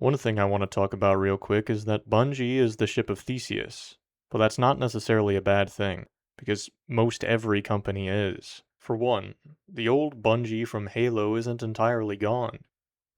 One thing I want to talk about real quick is that Bungie is the ship of Theseus, but that's not necessarily a bad thing, because most every company is. For one, the old Bungie from Halo isn't entirely gone.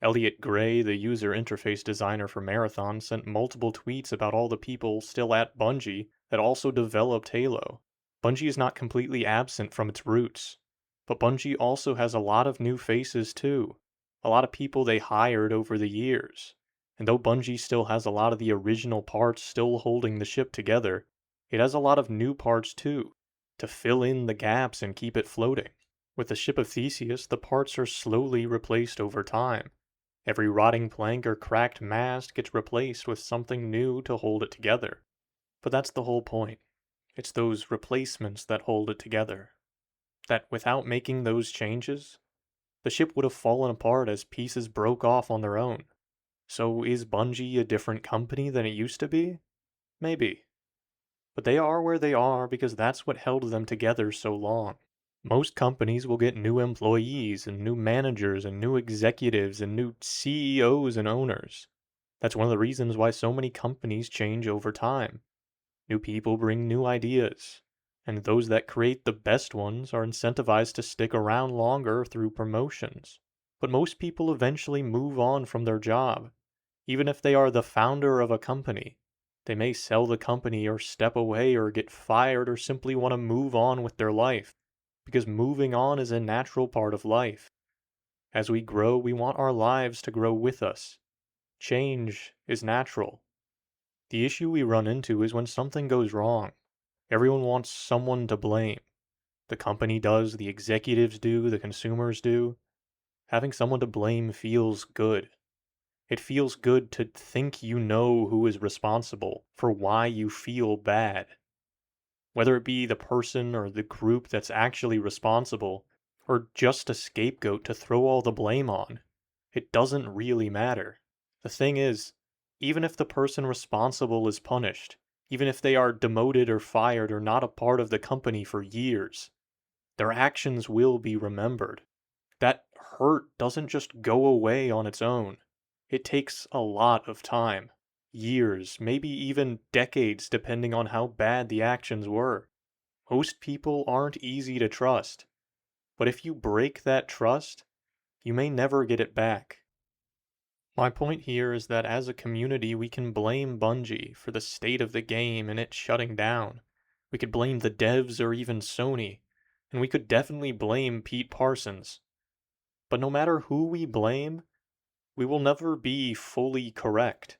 Elliot Gray, the user interface designer for Marathon, sent multiple tweets about all the people still at Bungie that also developed Halo. Bungie is not completely absent from its roots, but Bungie also has a lot of new faces too. A lot of people they hired over the years. And though Bungie still has a lot of the original parts still holding the ship together, it has a lot of new parts too, to fill in the gaps and keep it floating. With the ship of Theseus, the parts are slowly replaced over time. Every rotting plank or cracked mast gets replaced with something new to hold it together. But that's the whole point. It's those replacements that hold it together. That without making those changes, the ship would have fallen apart as pieces broke off on their own. So is Bungie a different company than it used to be? Maybe. But they are where they are because that's what held them together so long. Most companies will get new employees and new managers and new executives and new CEOs and owners. That's one of the reasons why so many companies change over time. New people bring new ideas, and those that create the best ones are incentivized to stick around longer through promotions. But most people eventually move on from their job, even if they are the founder of a company. They may sell the company or step away or get fired or simply want to move on with their life, because moving on is a natural part of life. As we grow, we want our lives to grow with us. Change is natural. The issue we run into is when something goes wrong. Everyone wants someone to blame. The company does, the executives do, the consumers do. Having someone to blame feels good. It feels good to think you know who is responsible for why you feel bad. Whether it be the person or the group that's actually responsible, or just a scapegoat to throw all the blame on, it doesn't really matter. The thing is, even if the person responsible is punished, even if they are demoted or fired or not a part of the company for years, their actions will be remembered. That hurt doesn't just go away on its own. It takes a lot of time. Years, maybe even decades, depending on how bad the actions were. Most people aren't easy to trust. But if you break that trust, you may never get it back. My point here is that as a community, we can blame Bungie for the state of the game and it shutting down. We could blame the devs or even Sony, and we could definitely blame Pete Parsons. But no matter who we blame, we will never be fully correct.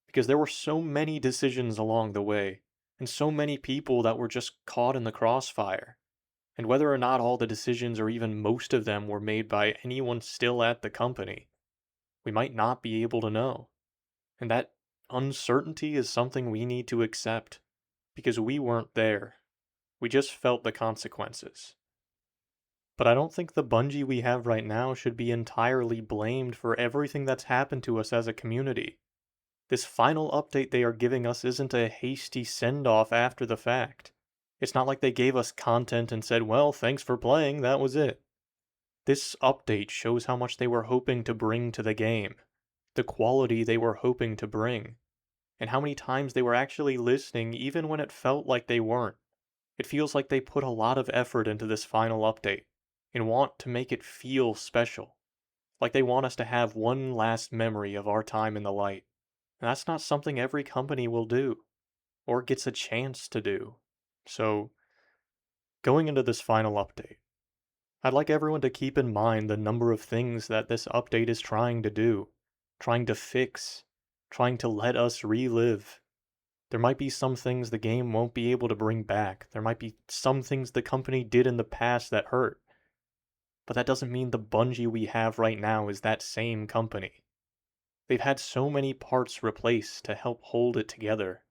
Because there were so many decisions along the way, and so many people that were just caught in the crossfire. And whether or not all the decisions or even most of them were made by anyone still at the company, we might not be able to know. And that uncertainty is something we need to accept, because we weren't there. We just felt the consequences. But I don't think the Bungie we have right now should be entirely blamed for everything that's happened to us as a community. This final update they are giving us isn't a hasty send-off after the fact. It's not like they gave us content and said, well, thanks for playing, that was it. This update shows how much they were hoping to bring to the game, the quality they were hoping to bring, and how many times they were actually listening even when it felt like they weren't. It feels like they put a lot of effort into this final update, and want to make it feel special. Like they want us to have one last memory of our time in the light. And that's not something every company will do, or gets a chance to do. So, going into this final update, I'd like everyone to keep in mind the number of things that this update is trying to do, trying to fix, trying to let us relive. There might be some things the game won't be able to bring back. There might be some things the company did in the past that hurt. But that doesn't mean the Bungie we have right now is that same company. They've had so many parts replaced to help hold it together,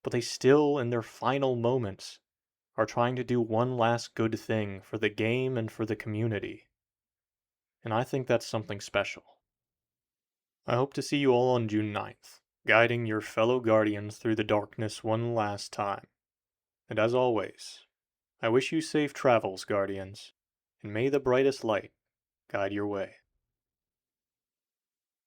but they still, in their final moments, are trying to do one last good thing for the game and for the community. And I think that's something special. I hope to see you all on June 9th, guiding your fellow Guardians through the darkness one last time. And as always, I wish you safe travels, Guardians, and may the brightest light guide your way.